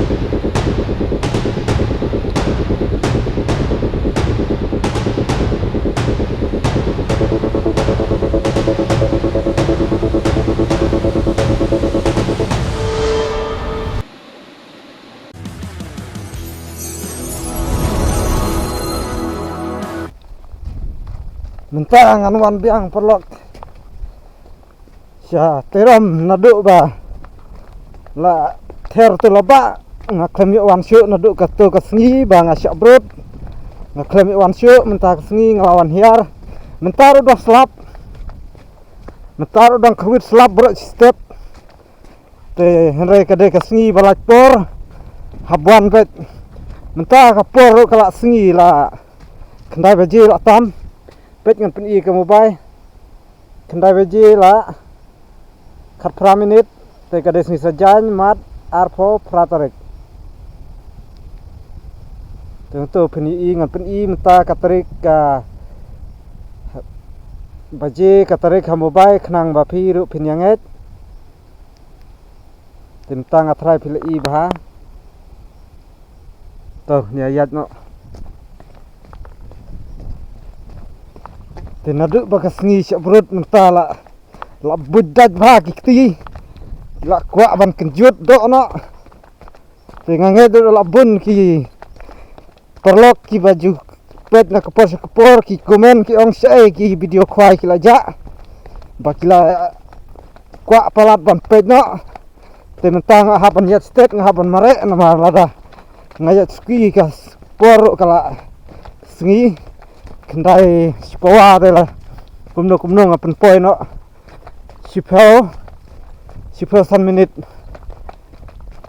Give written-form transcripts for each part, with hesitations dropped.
Mentang anuan biang perlok sya terom naduk ba la ter tu laba ngaklem wan syuk naduk ka tu ka sengi ba ngasyak brut ngaklem wan syuk mentah sengi ngelawan hiar mentar udah selap mentar udah kawit selap brut step te henry kade ka sengi balak por habuan bet mentah ka por kala sengi la kendai baji la tam pet ngan pen i ke mobile kendai beji la kat pra minit te kades ni sajan mat arpo pratarik tentu pen i ngan pen i menta katarik ka baji katarik ha mobile khnang ba phi ru phin yanget tentang athrai phil i bha to ni ayat no tenaduk bagas ngi syabrut mentala la budak bagi kti la kwa ban kenjut do no tengange do la bun ki perlok ki baju pet na kepor ki komen ki ong sai ki video khwai ki la ja bakila kwa palat ban pet no tementang haban yat state ngaban mare na malada ngayat ski kas por kala sengi kendai sepawa adalah kumno ngapen poin no sipel 1 minit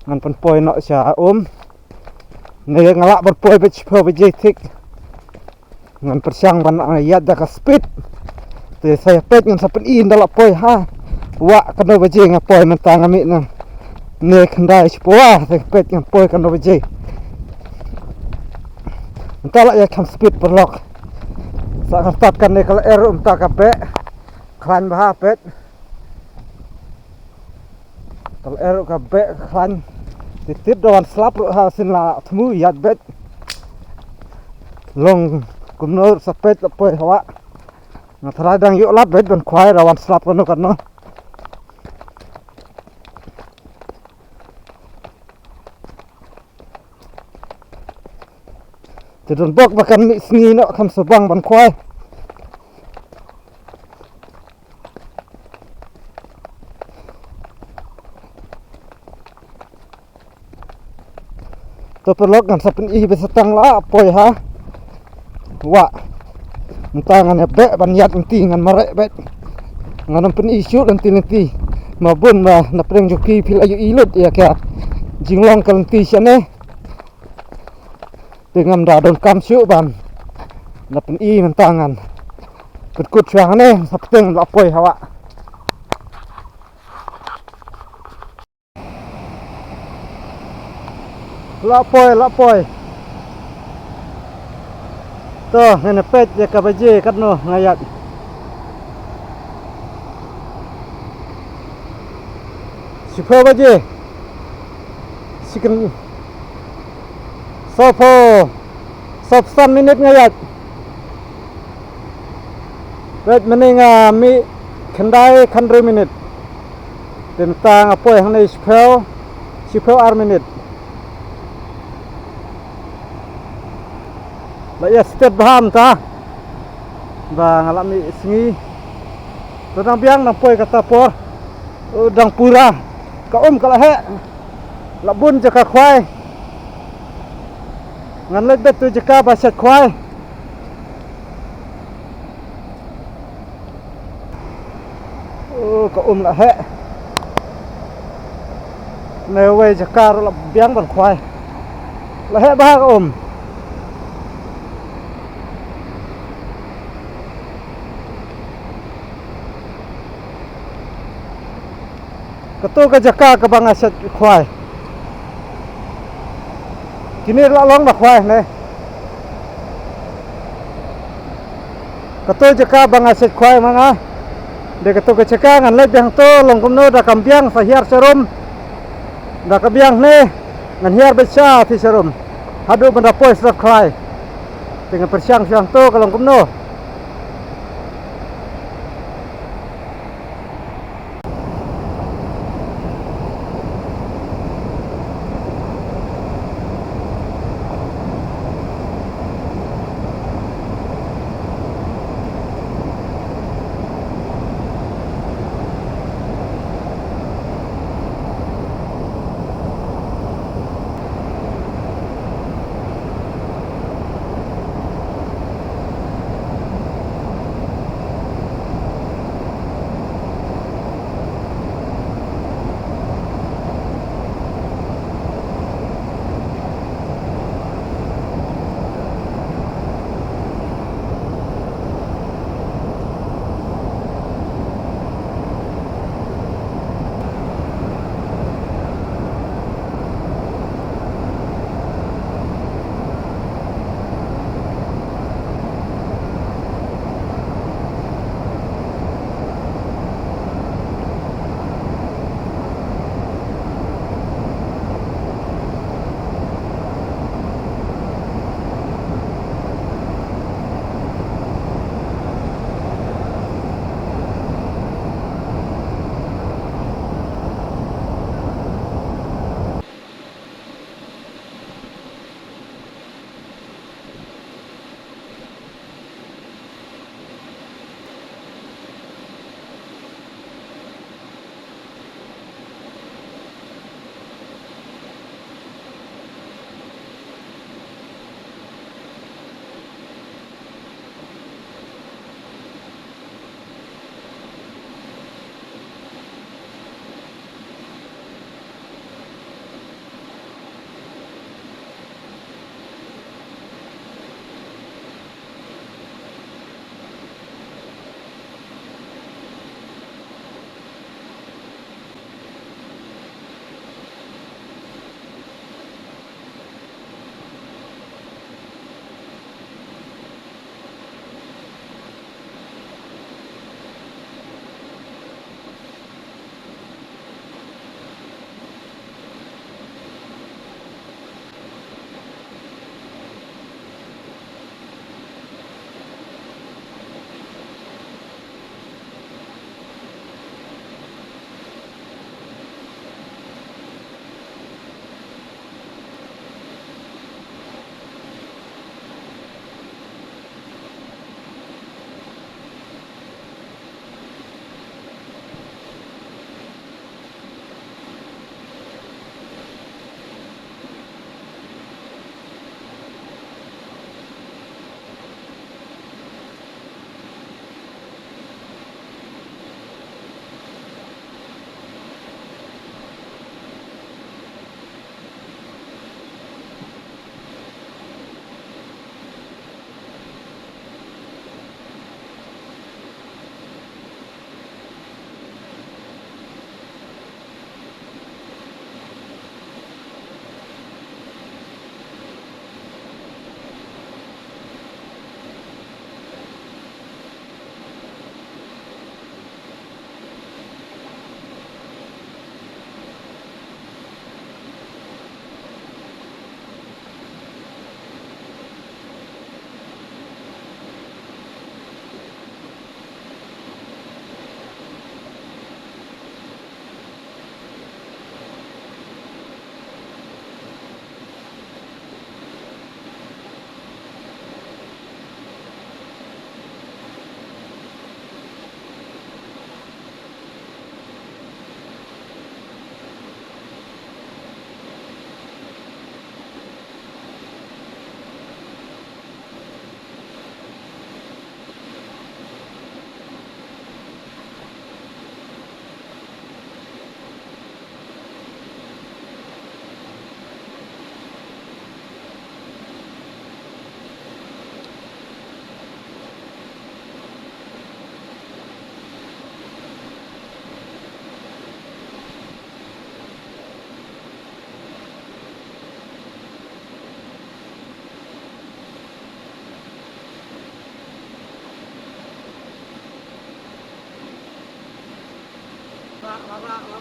ngapen poin no sya nge ngalak berpoi bet sipel bejetik ngan persyang ban ayat da ka speed te saya pet ngan sapen in dalak poi ha wa kano beje ngapoi mentang ami na ne kendai sepawa te pet ngan poi kano beje entala ya kam speed perlok sakartatkan ne kala er tak kape klan bah pet kala er kape klan titip dawan slap ha sin la thmu yat bet long kumnor sapet lapoi hawa ngathra dang yu lat bet ban khwai dawan slap kono karno Tidun bok makan mi sengi no kam sebang ban khwai to perlok ngan sapen i besatang la poi ha wa entangan be ban yat enti ngan mare bet ngan pen i syut enti mabun ma na preng joki phil ayu ilut ya kya jinglong kalenti syane dengan dadon kam syuk ban na pen i mentangan berkut syang ne sapteng la poi hawa la poi to ngene pet ya ka baje katno ngayat sipo baje siken sopo 1 minit ngayat bet mening mi kendai 100 minit tentang apa yang ni sipo minit la ya step baham ta ba ngalami sengi todang biang nampoi kata por udang pura ka kala he la bun jaka khwai ngan lek bet tu jaka basat khwai ka la he newe jaka la biang ban khwai la he ba ka ketu ka jaka ka bang asat khwai kini la long ba khwai ne ketu jaka bang asat khwai manga de ketu ka jaka ngan le biang to long kumno da kambiang sahiar serum da ka biang ne ngan hiar besar ti serum hadu benda pois rak klai dengan persiang-siang tu kalau kumno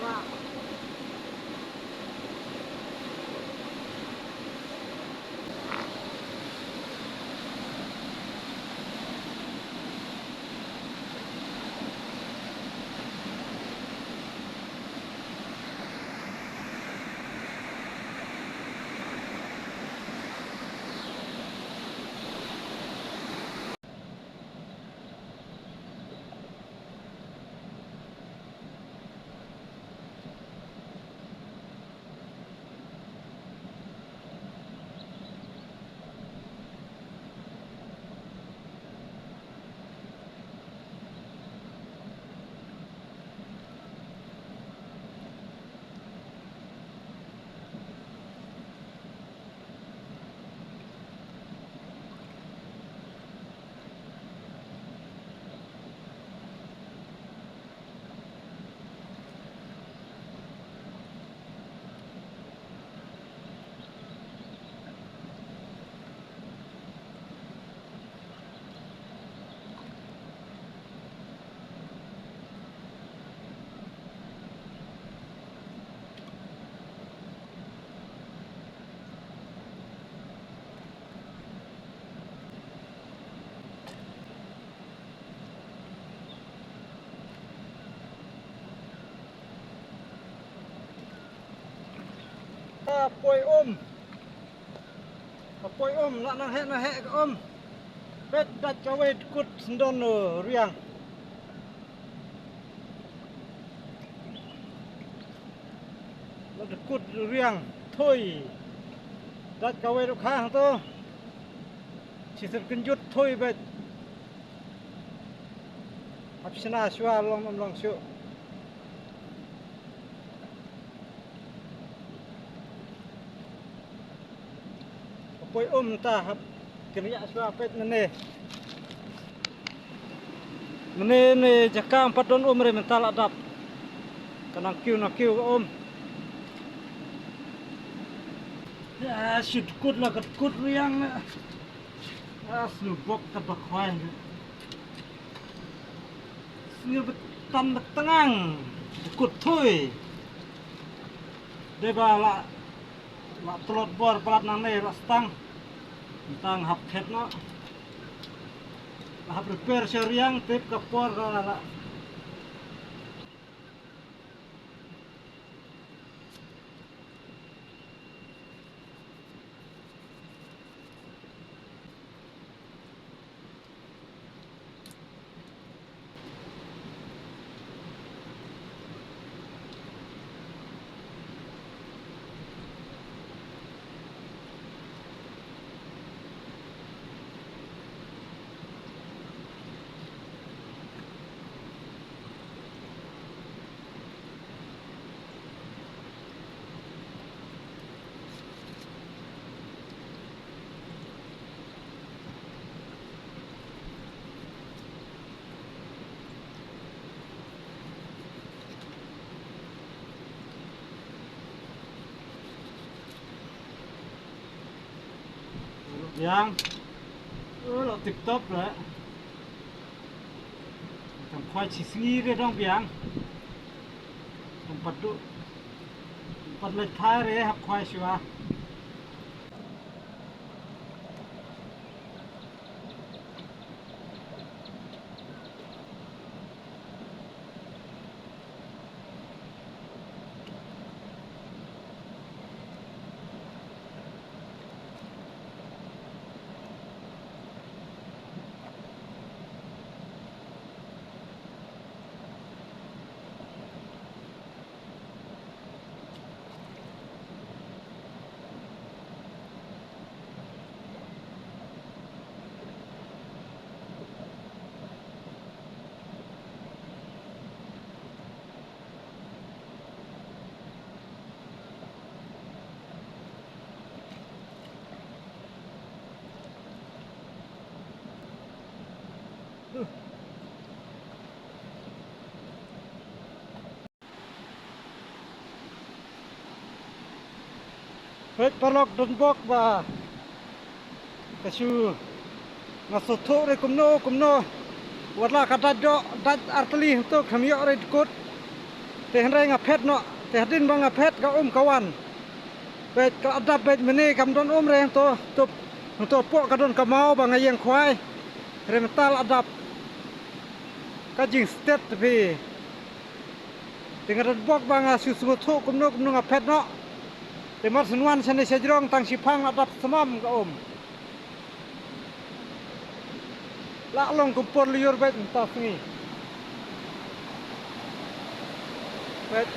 lama. poi la nang he ka bet dat kawe kut sendon riang la kut riang thôi dat kawe ru khang to chỉ sự kinh dút thôi bet apsina shwa long shu poi ta hab kenya shwa pet ne jakam padon re mental adap kanang kiu ya shoot kut la kut riang asnu bok ka bakhwai sni betan betengang kut thôi deba la telot bor pelat nang ne la stang tang hap khet no la prepare seriang tip ka por la yang lo tip top rồi thằng khoai chỉ nghi cái trong biang thằng bắt lên thái đấy học khoai xíu hết palok don bok và kasu ngasoto re kumno wala kata do dat arteli to khamio re kut te hanrai nga phet no te hadin bang nga phet ka kawan bet ka adap bet mene kam don re to po ka don kamau bang nga yang khwai re mental adap ka jing state pe dengan bok bang nga su to kumno nga phet no te mar sunwan sane sejrong tang sipang adap semam ka la long kumpor liur bet entah ni bet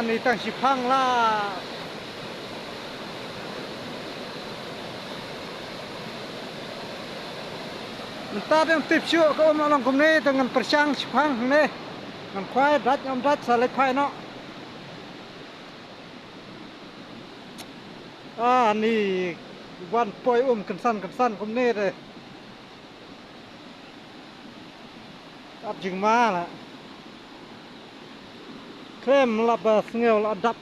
ni tang sipang lah entah yang tip syuk ka long kum ni dengan persang sipang ni ngan khwai dat salai phai no ni wan poi kensan kum ni de ap jing ma la krem la ba ngel adap